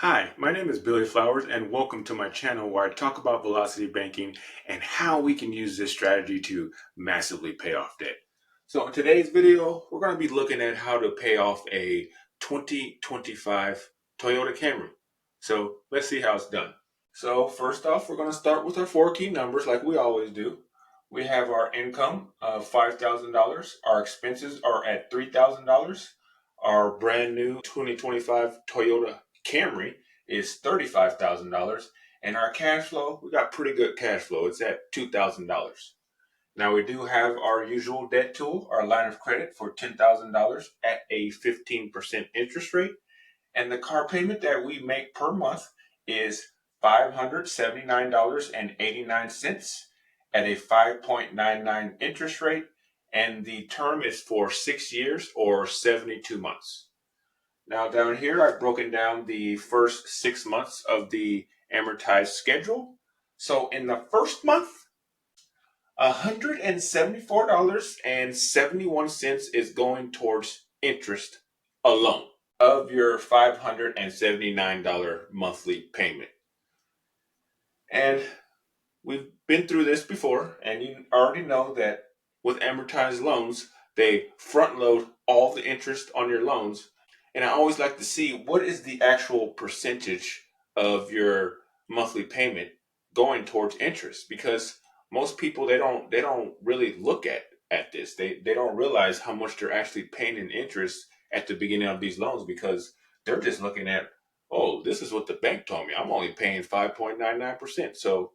Hi, my name is Billy Flowers and welcome to my channel where I talk about velocity banking and how we can use this strategy to massively pay off debt. So in today's video, we're going to be looking at how to pay off a 2025 Toyota Camry. So let's see how it's done. So first off, we're going to start with our four key numbers like we always do. We have our income of $5,000. Our expenses are at $3,000. Our brand new 2025 Toyota Camry is $35,000. And our cash flow, we got pretty good cash flow. It's at $2,000. Now we do have our usual debt tool, our line of credit for $10,000 at a 15% interest rate. And the car payment that we make per month is $579.89 at a 5.99 interest rate. And the term is for 6 years or 72 months. Now down here, I've broken down the first 6 months of the amortized schedule. So in the first month, $174.71 is going towards interest alone of your $579 monthly payment. And we've been through this before, and you already know that with amortized loans, they front load all the interest on your loans. And I always like to see what is the actual percentage of your monthly payment going towards interest, because most people they don't really look at this. They don't realize how much they're actually paying in interest at the beginning of these loans, because they're just looking at, oh, this is what the bank told me. I'm only paying 5.99%. So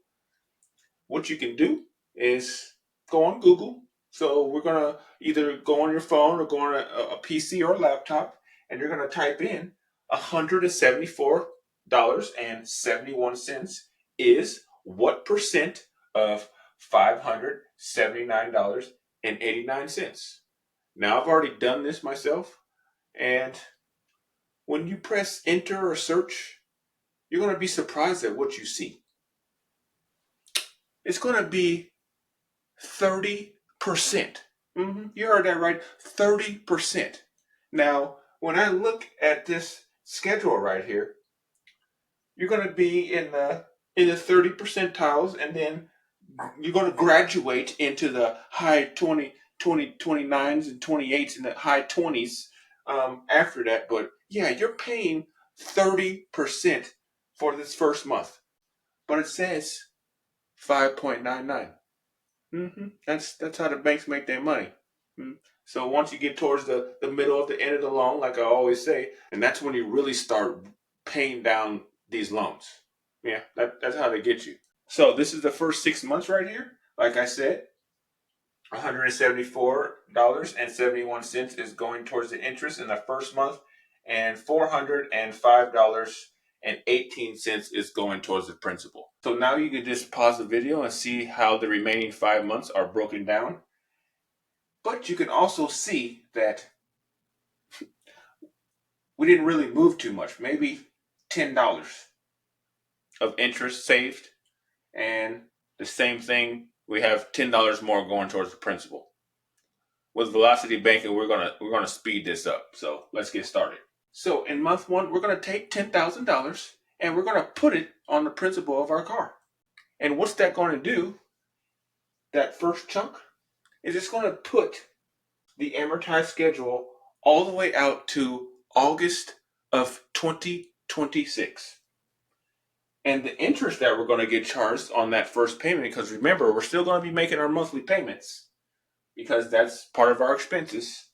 what you can do is go on Google. So we're gonna either go on your phone or go on a PC or a laptop, and you're gonna type in $174.71 is what percent of $579.89. Now I've already done this myself, and when you press enter or search, you're gonna be surprised at what you see. It's gonna be 30%. You heard that right, 30%. Now, when I look at this schedule right here, you're going to be in the 30 percentiles, and then you're going to graduate into the high 29s and 28s and the high 20s after that. But yeah, you're paying 30% for this first month. But it says 5.99. That's how the banks make their money. So once you get towards the middle of the end of the loan, like I always say, and that's when you really start paying down these loans. Yeah, that's how they get you. So this is the first 6 months right here. Like I said, $174.71 is going towards the interest in the first month, and $405.18 is going towards the principal. So now you can just pause the video and see how the remaining 5 months are broken down. But you can also see that we didn't really move too much, maybe $10 of interest saved, and the same thing, we have $10 more going towards the principal. With velocity banking, we're gonna speed this up. So let's get started. So in month one, we're gonna take $10,000 and we're gonna put it on the principal of our car. And what's that going to do? That first chunk is it's going to put the amortized schedule all the way out to August of 2026. And the interest that we're going to get charged on that first payment, because remember, we're still going to be making our monthly payments because that's part of our expenses.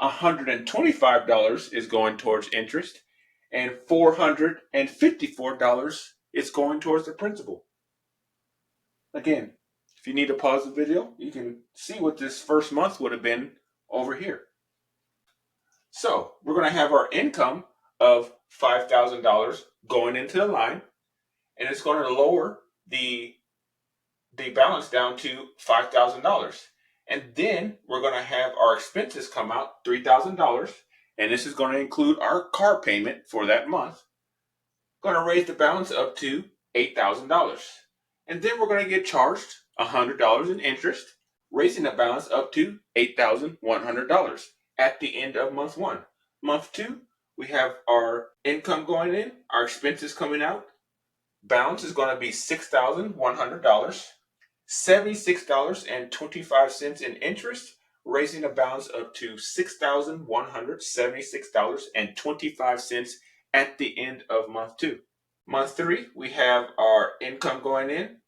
$125 is going towards interest, and $454 is going towards the principal. Again, if you need to pause the video, you can see what this first month would have been over here. So we're going to have our income of $5,000 going into the line, and it's going to lower the balance down to $5,000. And then we're going to have our expenses come out $3,000, and this is going to include our car payment for that month. Going to raise the balance up to $8,000. And then we're going to get charged $100 in interest, raising the balance up to $8,100 at the end of month one. Month two, we have our income going in, our expenses coming out. Balance is going to be $6,100, $76.25 in interest, raising a balance up to $6,176.25 at the end of month 2. Month 3, we have our income going in,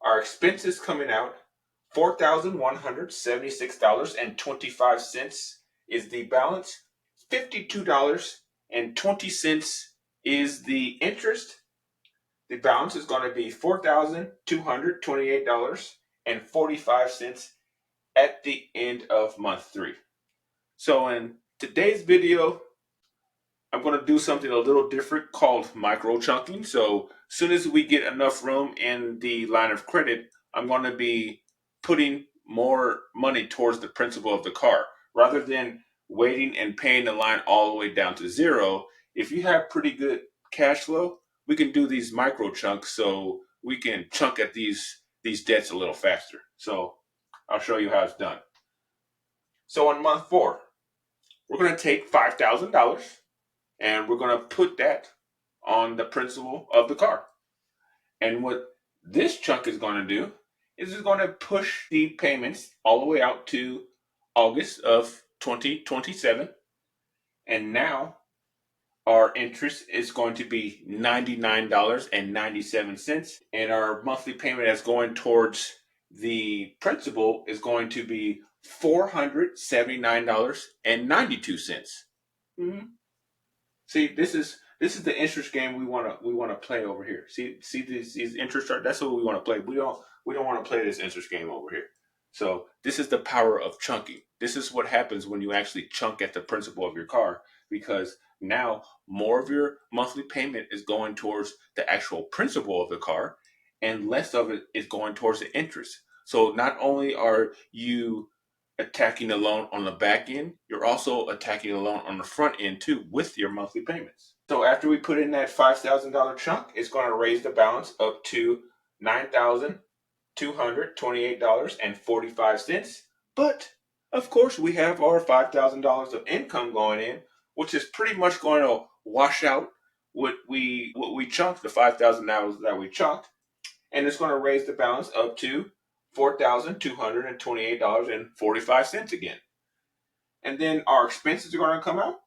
our expenses coming out. $4,176.25 is the balance. $52.20 is the interest. The balance is going to be $4,228.45 at the end of month 3. So in today's video, I'm going to do something a little different called micro chunking. So as soon as we get enough room in the line of credit, I'm going to be putting more money towards the principal of the car rather than waiting and paying the line all the way down to zero. If you have pretty good cash flow, we can do these micro chunks so we can chunk at these debts a little faster. So I'll show you how it's done. So in month 4, we're going to take $5,000 and we're going to put that on the principal of the car. And what this chunk is going to do is it's going to push the payments all the way out to August of 2027. And now our interest is going to be $99.97. And our monthly payment that's going towards the principal is going to be $479.92. Mm-hmm. See, this is the interest game we want to play over here. See these interest charts. That's what we want to play. We don't want to play this interest game over here. So this is the power of chunking. This is what happens when you actually chunk at the principal of your car, because now more of your monthly payment is going towards the actual principal of the car, and less of it is going towards the interest. So not only are you attacking the loan on the back end, you're also attacking the loan on the front end too with your monthly payments. So after we put in that $5,000 chunk, it's going to raise the balance up to $9,228.45. But of course, we have our $5,000 of income going in, which is pretty much going to wash out what we chunked, the $5,000 that we chunked, and it's going to raise the balance up to $4,228.45 again. And then our expenses are going to come out,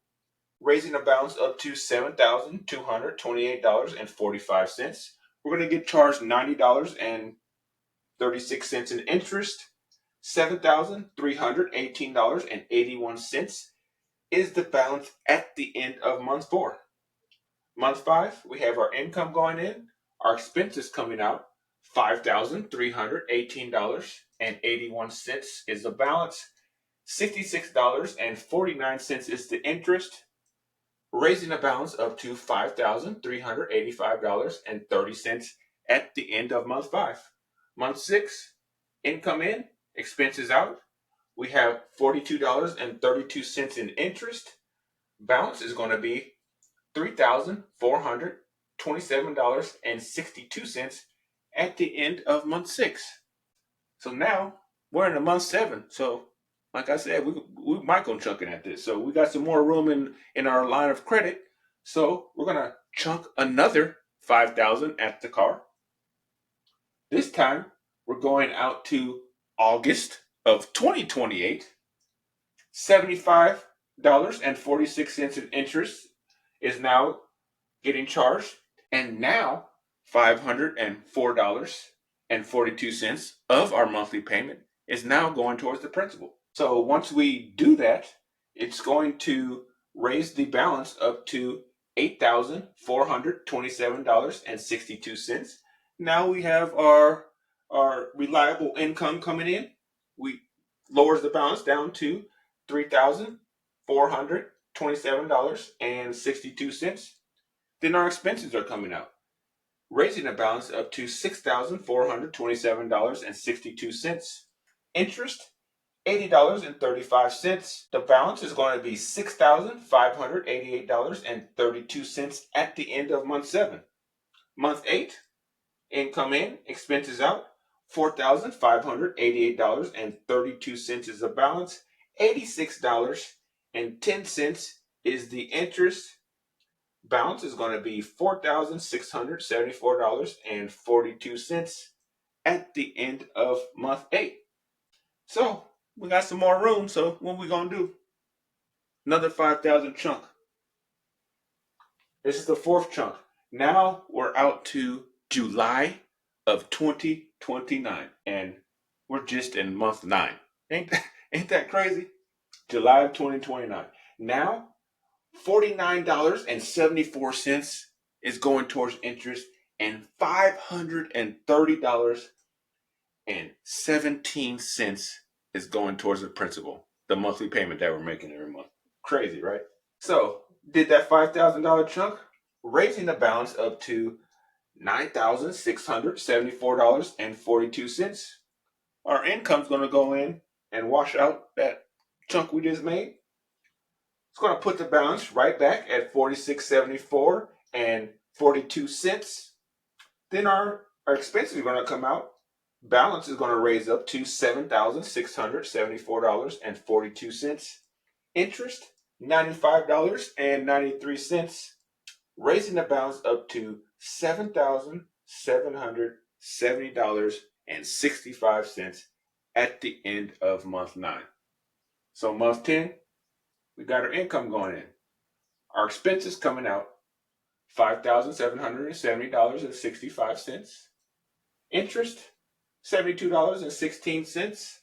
raising the balance up to $7,228.45. We're going to get charged $90.36 in interest. $7,318.81 is the balance at the end of month 4. Month 5, we have our income going in, our expenses coming out. $5,318.81 is the balance. $66.49 is the interest, raising the balance up to $5,385.30 at the end of month 5. Month 6, income in, expenses out. We have $42.32 in interest. Balance is going to be $3,427.62 at the end of month 6. So now we're in month 7. So like I said, we micro chunking at this. So we got some more room in our line of credit. So we're gonna chunk another $5,000 at the car. This time we're going out to August of 2028. $75.46 in interest is now getting charged, and now $504.42 of our monthly payment is now going towards the principal. So once we do that, it's going to raise the balance up to $8,427.62. Now we have our reliable income coming in. We lowers the balance down to $3,427.62. Then our expenses are coming out, raising the balance up to $6,427.62. Interest, $80.35. The balance is going to be $6,588.32 at the end of month 7. Month 8, income in, expenses out. $4,588.32 is the balance. $86.10 is the interest. balance is going to be $4,674.42 at the end of month 8. So we got some more room. So what we going to do? Another 5,000 chunk. This is the 4th chunk. Now we're out to July of 2029, and we're just in month 9. Ain't that crazy? July of 2029. Now $49.74 is going towards interest, and $530.17 is going towards the principal, the monthly payment that we're making every month. Crazy, right? So, did that $5,000 chunk, raising the balance up to $9,674.42. Our income's going to go in and wash out that chunk we just made. It's going to put the balance right back at $46.74.42. Then our expenses are going to come out. Balance is going to raise up to $7,674.42. Interest, $95.93, raising the balance up to $7,770.65 at the end of month 9. So month 10, we got our income going in. Our expenses coming out, $5,770.65. Interest, $72.16.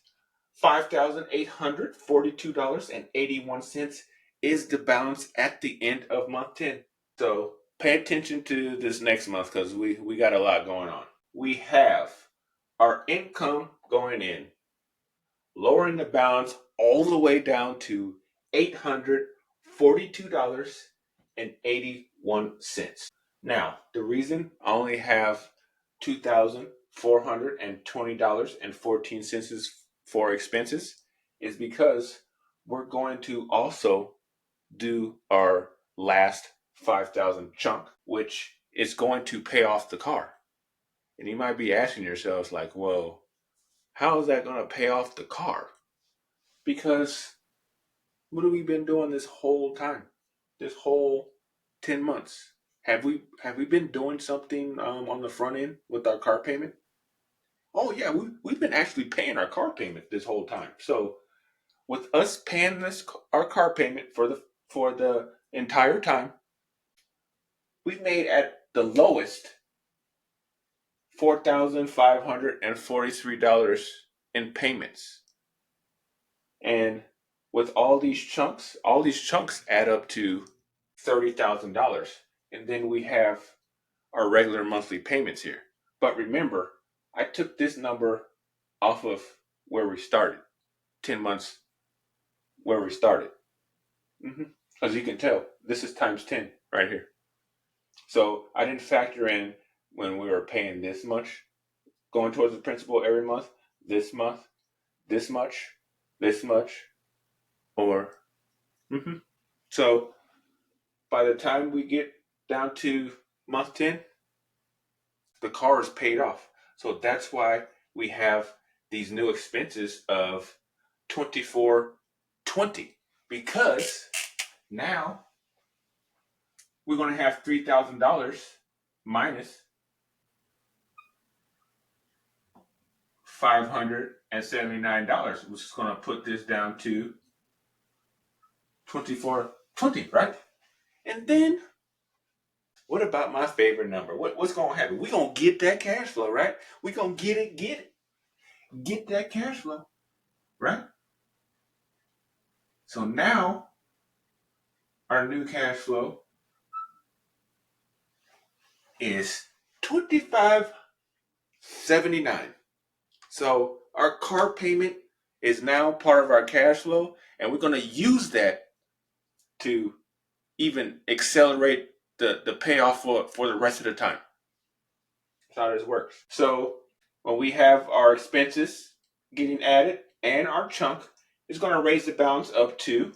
$5,842.81 is the balance at the end of month 10. So pay attention to this next month because we got a lot going on. We have our income going in, lowering the balance all the way down to $842.81. Now, the reason I only have $2,420.14 for expenses is because we're going to also do our last 5,000 chunk, which is going to pay off the car. And you might be asking yourselves like, well, how is that going to pay off the car? Because what have we been doing this whole time? This whole 10 months? Have we been doing something on the front end with our car payment? Oh yeah, we've been actually paying our car payment this whole time. So with us paying our car payment for the entire time, we made at the lowest $4,543 in payments. And with all these chunks add up to $30,000. And then we have our regular monthly payments here. But remember, I took this number off of where we started, 10 months where we started. As you can tell, this is times 10 right here. So I didn't factor in when we were paying this much, going towards the principal every month, this much, or so by the time we get down to month 10, the car is paid off. So that's why we have these new expenses of $2,420, because now we're going to have $3,000 minus $579, which is going to put this down to $2,420, right? And then, what about my favorite number? What's going to happen? We're going to get that cash flow, right? We're going to get it. Get that cash flow, right? So now, our new cash flow is $2,579. So our car payment is now part of our cash flow, and we're going to use that to even accelerate the payoff for the rest of the time. That's how this works. So when we have our expenses getting added and our chunk, it's going to raise the balance up to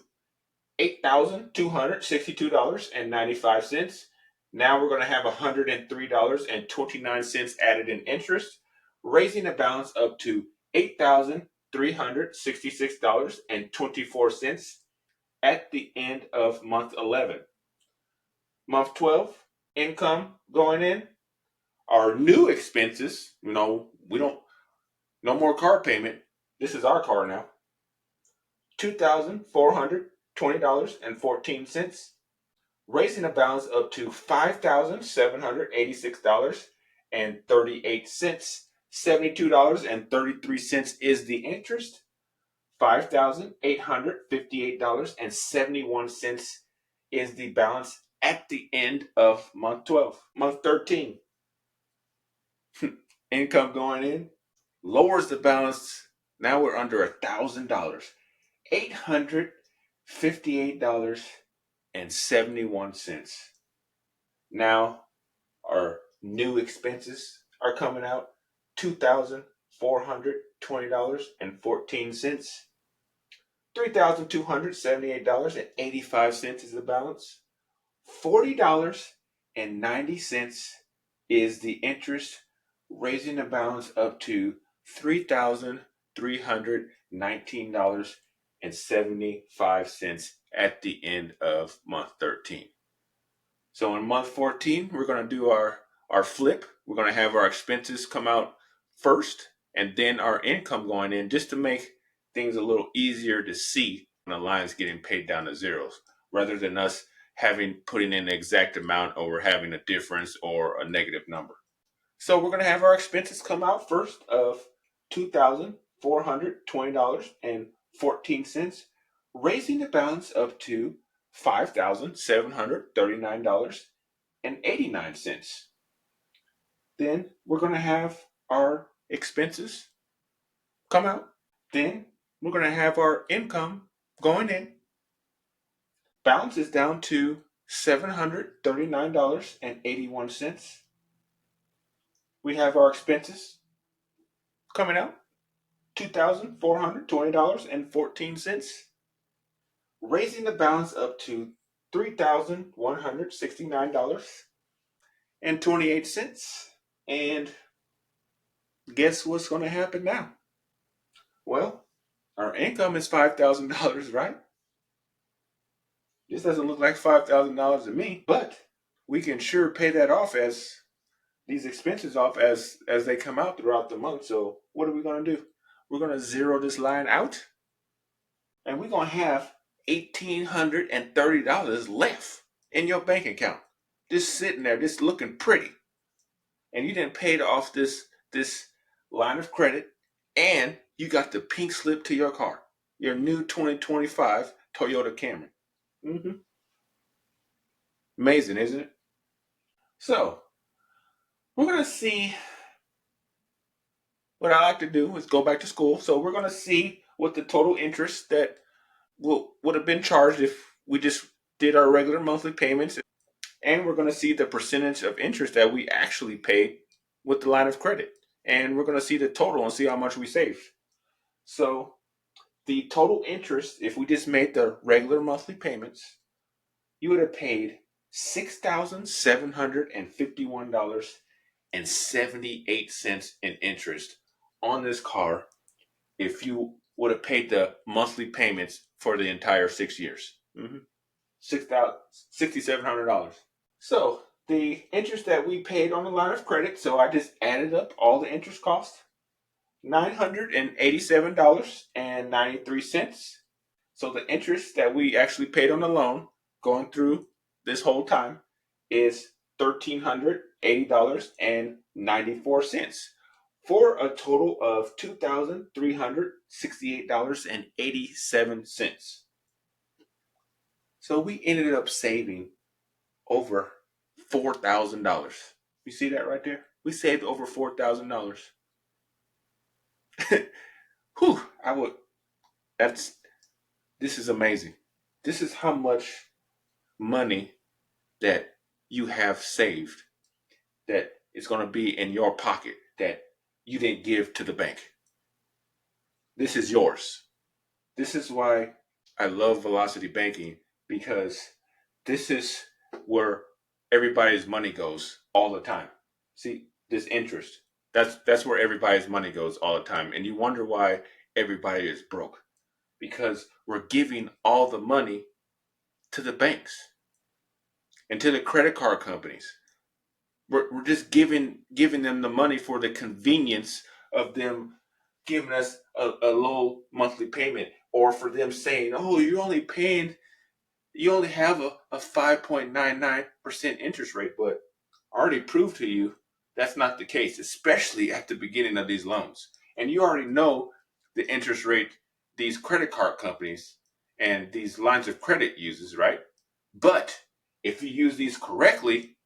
$8,262.95. Now we're going to have $103.29 added in interest, raising the balance up to $8,366.24 at the end of month 11. month 12, income going in. Our new expenses, we don't, no more car payment. This is our car now. $2,420.14, raising the balance up to $5,786.38. $72.33 is the interest. $5,858.71 is the balance at the end of month 12. Month 13, income going in, lowers the balance. Now we're under $1,000. $858.71. Now our new expenses are coming out. $2,420.14. $3,278.85 is the balance. $40.90 is the interest, raising the balance up to $3,319.75 at the end of month 13. So in month 14, we're going to do our flip. We're going to have our expenses come out first and then our income going in, just to make things a little easier to see when the line's getting paid down to zeros, rather than us putting in the exact amount or having a difference or a negative number. So we're going to have our expenses come out first of $2,420.14, raising the balance up to $5,739.89. Then we're going to have our expenses come out. Then we're going to have our income going in. Balance is down to $739.81. We have our expenses coming out, $2,420.14, raising the balance up to $3,169.28. And guess what's going to happen now? Well, our income is $5,000, right? This doesn't look like $5,000 to me, but we can sure pay that off, as these expenses off, as they come out throughout the month. So what are we going to do? We're going to zero this line out, and we're going to have $1,830 left in your bank account, just sitting there, just looking pretty. And you didn't pay off this line of credit, and you got the pink slip to your car, your new 2025 Toyota Camry. Amazing, isn't it? So we're going to see, what I like to do is go back to school. So we're going to see what the total interest that would have been charged if we just did our regular monthly payments. And we're going to see the percentage of interest that we actually pay with the line of credit. And we're going to see the total and see how much we saved. So the total interest, if we just made the regular monthly payments, you would have paid $6,751.78 in interest on this car if you would have paid the monthly payments for the entire 6 years. $6,700. So the interest that we paid on the line of credit, so I just added up all the interest costs, $987.93. So the interest that we actually paid on the loan going through this whole time is $1,380.94, for a total of $2,368.87. So we ended up saving over $4,000. You see that right there? We saved over $4,000. Whew, this is amazing. This is how much money that you have saved that is going to be in your pocket that you didn't give to the bank. This is yours. This is why I love Velocity Banking, because this is where everybody's money goes all the time. See, this interest, that's where everybody's money goes all the time. And you wonder why everybody is broke, because we're giving all the money to the banks. and to the credit card companies. We're just giving them the money for the convenience of them giving us a low monthly payment, or for them saying, oh, you only have a 5.99% interest rate, but I already proved to you that's not the case, especially at the beginning of these loans. And you already know the interest rate these credit card companies and these lines of credit uses, right? But if you use these correctly,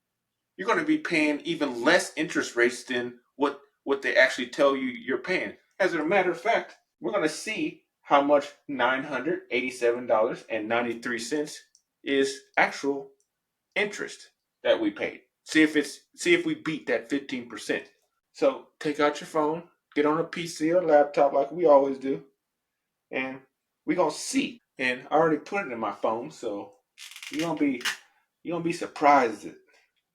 you're going to be paying even less interest rates than what they actually tell you you're paying. As a matter of fact, we're going to see how much $987.93 is actual interest that we paid. See if we beat that 15%. So take out your phone, get on a PC or laptop like we always do, and we're gonna see. And I already put it in my phone, so you're gonna be surprised.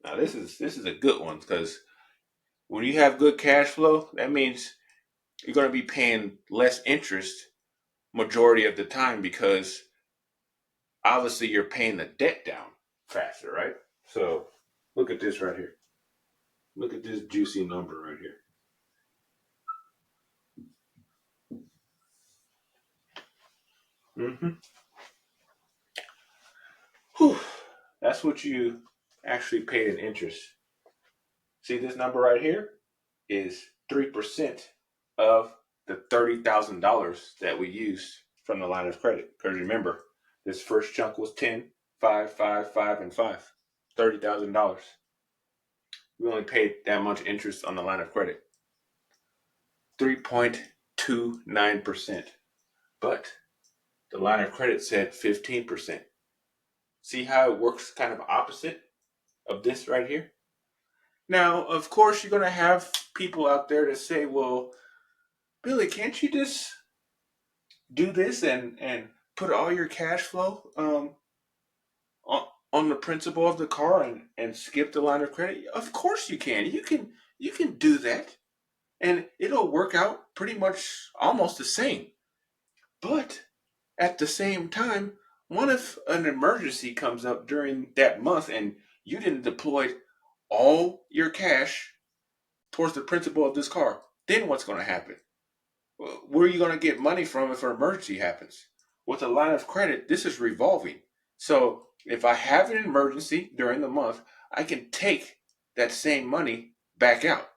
Now this is a good one, because when you have good cash flow, that means you're gonna be paying less interest majority of the time, because obviously you're paying the debt down faster, right? So look at this right here. Look at this juicy number right here. Mm-hmm. Whew. That's what you actually paid in interest. See this number right here is 3% of the $30,000 that we used from the line of credit. Because remember, this first chunk was 10, 5, 5, 5, and 5. $30,000. We only paid that much interest on the line of credit. 3.29%. But the line of credit said 15%. See how it works kind of opposite of this right here? Now, of course, you're going to have people out there that say, well, Billy, can't you just do this and put all your cash flow on the principal of the car and skip the line of credit? Of course you can. You can do that, and it'll work out pretty much almost the same. But at the same time, what if an emergency comes up during that month and you didn't deploy all your cash towards the principal of this car? Then what's going to happen? Where are you going to get money from if an emergency happens? With a line of credit, this is revolving. So if I have an emergency during the month, I can take that same money back out.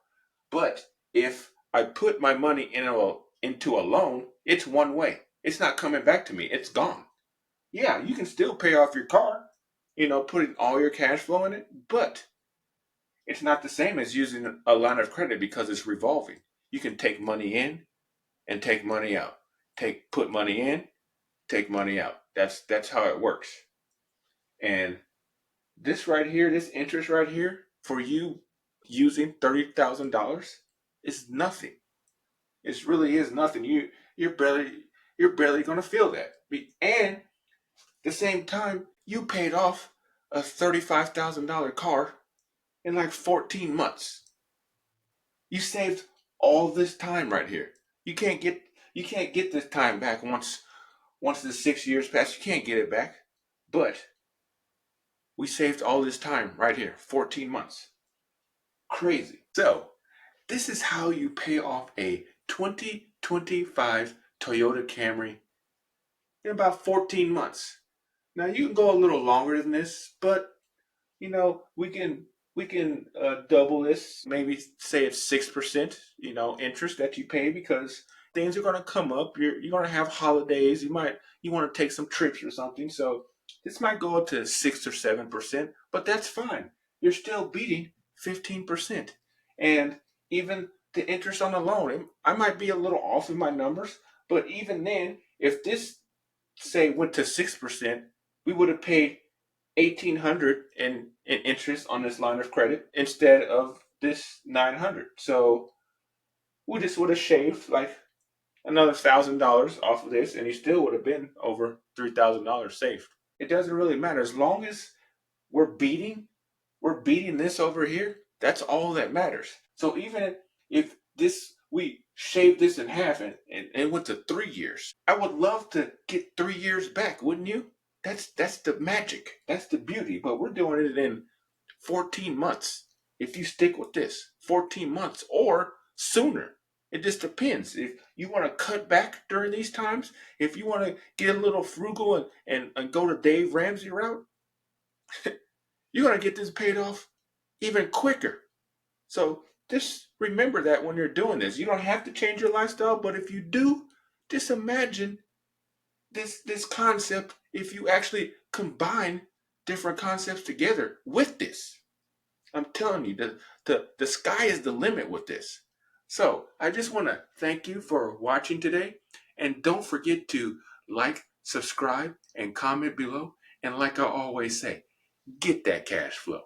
But if I put my money into a loan, it's one way. It's not coming back to me. It's gone. Yeah, you can still pay off your car, putting all your cash flow in it, but it's not the same as using a line of credit, because it's revolving. You can take money in and take money out. Put money in, take money out. That's how it works. And this right here, this interest right here, for you using $30,000 is nothing. It really is nothing. You're barely gonna feel that. And at the same time, you paid off a $35,000 car in like 14 months. You saved all this time right here. You can't get you can't get this time back once the 6 years pass. You can't get it back. But we saved all this time right here, 14 months. Crazy. So this is how you pay off a 2025 Toyota Camry in about 14 months. Now you can go a little longer than this, but we can double this. Maybe say it's 6%, interest that you pay, because things are going to come up. You're going to have holidays. You want to take some trips or something. So this might go up to 6 or 7%, but that's fine. You're still beating 15%, and even the interest on the loan. I might be a little off in my numbers, but even then, if this say went to 6%, we would have paid 1,800 in interest on this line of credit instead of this 900. So we just would have shaved like another $1,000 off of this, and you still would have been over $3,000 saved. It doesn't really matter, as long as we're beating this over here. That's all that matters. So even if this we shaved this in half and went to 3 years, I would love to get 3 years back, wouldn't you? That's the magic. That's the beauty. But we're doing it in 14 months. If you stick with this, 14 months or sooner. It just depends. If you want to cut back during these times, if you want to get a little frugal and go to Dave Ramsey route, you're going to get this paid off even quicker. So just remember that when you're doing this. You don't have to change your lifestyle, but if you do, just imagine this concept if you actually combine different concepts together with this. I'm telling you, the sky is the limit with this. So I just want to thank you for watching today. And don't forget to like, subscribe, and comment below. And like I always say, get that cash flow.